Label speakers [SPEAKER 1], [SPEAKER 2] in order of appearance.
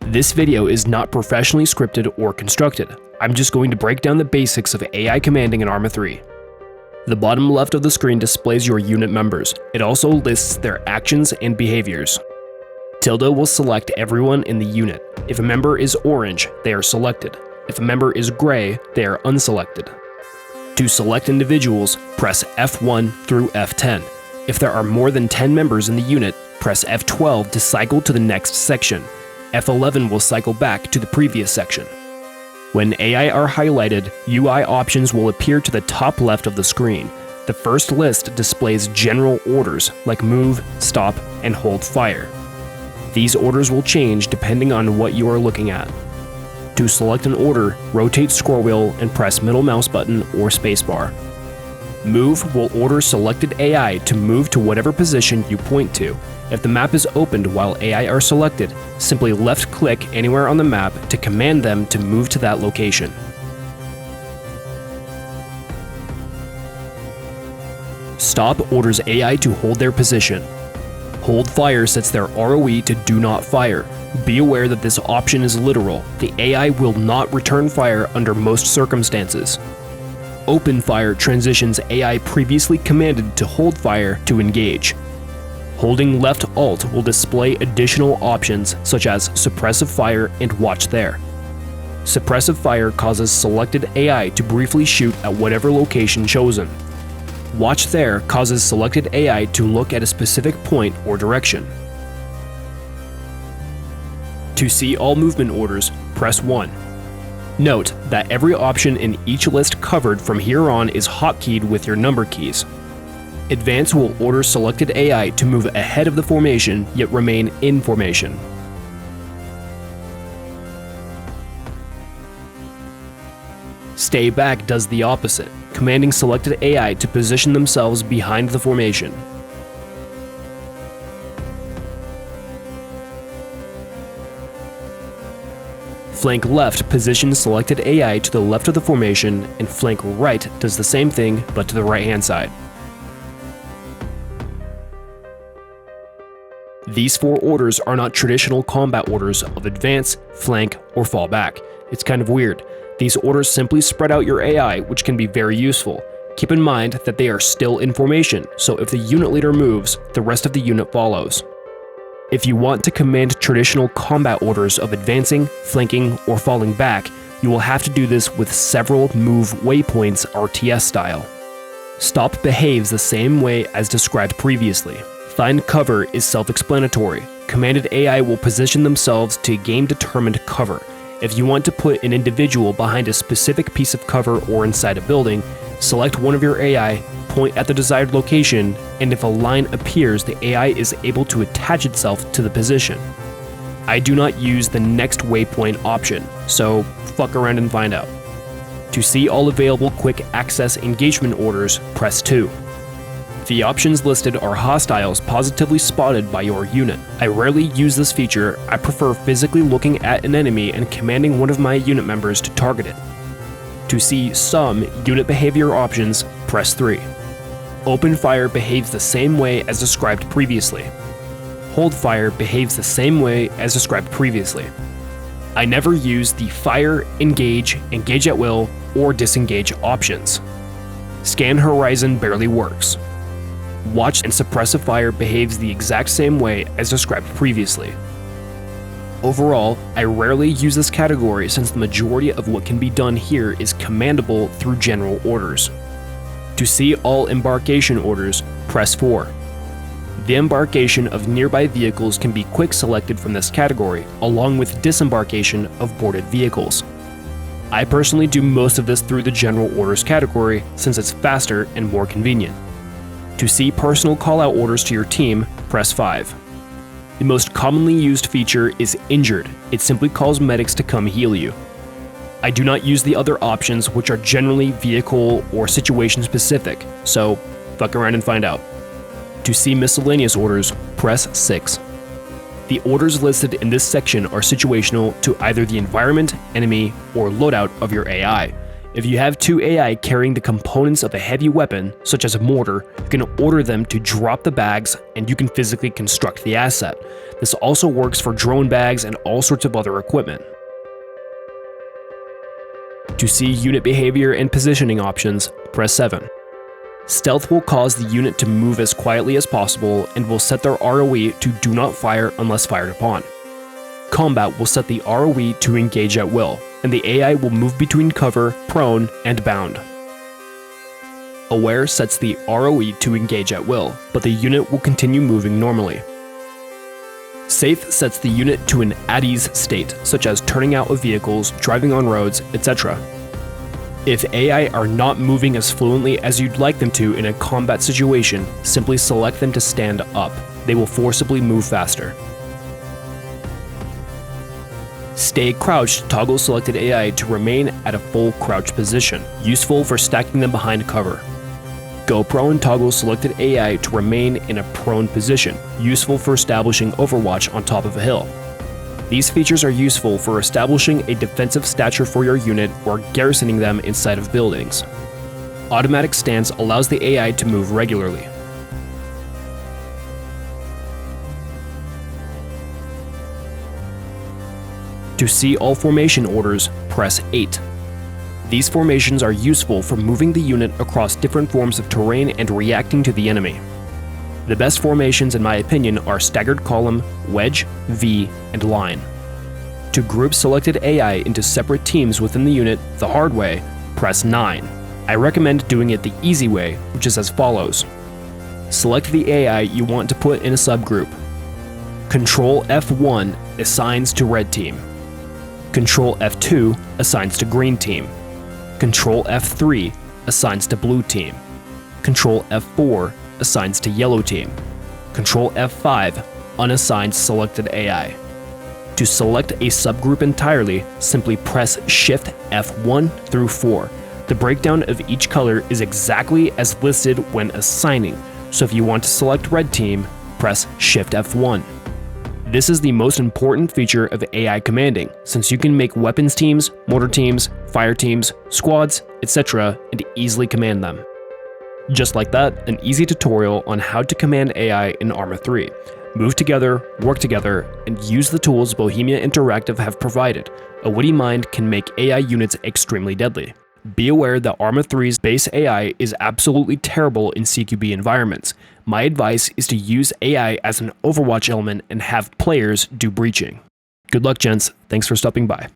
[SPEAKER 1] This video is not professionally scripted or constructed. I'm just going to break down the basics of AI commanding in Arma 3. The bottom left of the screen displays your unit members. It also lists their actions and behaviors. Tilde will select everyone in the unit. If a member is orange, they are selected. If a member is gray, they are unselected. To select individuals, press F1 through F10. If there are more than 10 members in the unit, press F12 to cycle to the next section. F11 will cycle back to the previous section. When AI are highlighted, UI options will appear to the top left of the screen. The first list displays general orders like move, stop, and hold fire. These orders will change depending on what you are looking at. To select an order, rotate scroll wheel and press middle mouse button or spacebar. Move will order selected AI to move to whatever position you point to. If the map is opened while AI are selected, simply left-click anywhere on the map to command them to move to that location. Stop orders AI to hold their position. Hold fire sets their ROE to do not fire. Be aware that this option is literal. The AI will not return fire under most circumstances. Open fire transitions AI previously commanded to hold fire to engage. Holding left Alt will display additional options such as suppressive fire and watch there. Suppressive fire causes selected AI to briefly shoot at whatever location chosen. Watch there causes selected AI to look at a specific point or direction. To see all movement orders, press 1. Note that every option in each list covered from here on is hotkeyed with your number keys. Advance will order selected AI to move ahead of the formation, yet remain in formation. Stay back does the opposite, commanding selected AI to position themselves behind the formation. Flank left positions selected AI to the left of the formation, and flank right does the same thing but to the right-hand side. These four orders are not traditional combat orders of advance, flank, or fall back. It's kind of weird. These orders simply spread out your AI, which can be very useful. Keep in mind that they are still in formation, so if the unit leader moves, the rest of the unit follows. If you want to command traditional combat orders of advancing, flanking, or falling back, you will have to do this with several move waypoints RTS style. Stop behaves the same way as described previously. Find cover is self-explanatory. Commanded AI will position themselves to game-determined cover. If you want to put an individual behind a specific piece of cover or inside a building, select one of your AI, point at the desired location, and if a line appears, the AI is able to attach itself to the position. I do not use the next waypoint option, so fuck around and find out. To see all available quick access engagement orders, press 2. The options listed are hostiles positively spotted by your unit. I rarely use this feature. I prefer physically looking at an enemy and commanding one of my unit members to target it. To see some unit behavior options, press 3. Open fire behaves the same way as described previously. Hold fire behaves the same way as described previously. I never use the fire, engage, engage at will, or disengage options. Scan horizon barely works. Watch and suppressive fire behaves the exact same way as described previously. Overall, I rarely use this category since the majority of what can be done here is commandable through general orders. To see all embarkation orders, press 4. The embarkation of nearby vehicles can be quick selected from this category, along with disembarkation of boarded vehicles. I personally do most of this through the general orders category since it's faster and more convenient. To see personal callout orders to your team, press 5. The most commonly used feature is injured. It simply calls medics to come heal you. I do not use the other options, which are generally vehicle or situation specific, so fuck around and find out. To see miscellaneous orders, press 6. The orders listed in this section are situational to either the environment, enemy, or loadout of your AI. If you have two AI carrying the components of a heavy weapon, such as a mortar, you can order them to drop the bags and you can physically construct the asset. This also works for drone bags and all sorts of other equipment. To see unit behavior and positioning options, press 7. Stealth will cause the unit to move as quietly as possible and will set their ROE to do not fire unless fired upon. Combat will set the ROE to engage at will, and the AI will move between cover, prone, and bound. Aware sets the ROE to engage at will, but the unit will continue moving normally. Safe sets the unit to an at ease state, such as turning out of vehicles, driving on roads, etc. If AI are not moving as fluently as you'd like them to in a combat situation, simply select them to stand up. They will forcibly move faster. Stay crouched toggles selected AI to remain at a full crouch position, useful for stacking them behind cover. Go prone toggles selected AI to remain in a prone position, useful for establishing overwatch on top of a hill. These features are useful for establishing a defensive stature for your unit or garrisoning them inside of buildings. Automatic stance allows the AI to move regularly. To see all formation orders, press 8. These formations are useful for moving the unit across different forms of terrain and reacting to the enemy. The best formations in my opinion are staggered column, wedge, V, and line. To group selected AI into separate teams within the unit the hard way, press 9. I recommend doing it the easy way, which is as follows. Select the AI you want to put in a subgroup. Control F1 assigns to red team. Control F2 assigns to green team. Control F3 assigns to blue team. Control F4 assigns to yellow team. Control F5 unassigns selected AI. To select a subgroup entirely, simply press Shift F1 through 4. The breakdown of each color is exactly as listed when assigning, so if you want to select red team, press Shift F1. This is the most important feature of AI commanding, since you can make weapons teams, mortar teams, fire teams, squads, etc. and easily command them. Just like that, an easy tutorial on how to command AI in Arma 3. Move together, work together, and use the tools Bohemia Interactive have provided. A witty mind can make AI units extremely deadly. Be aware that Arma 3's base AI is absolutely terrible in CQB environments. My advice is to use AI as an overwatch element and have players do breaching. Good luck, gents. Thanks for stopping by.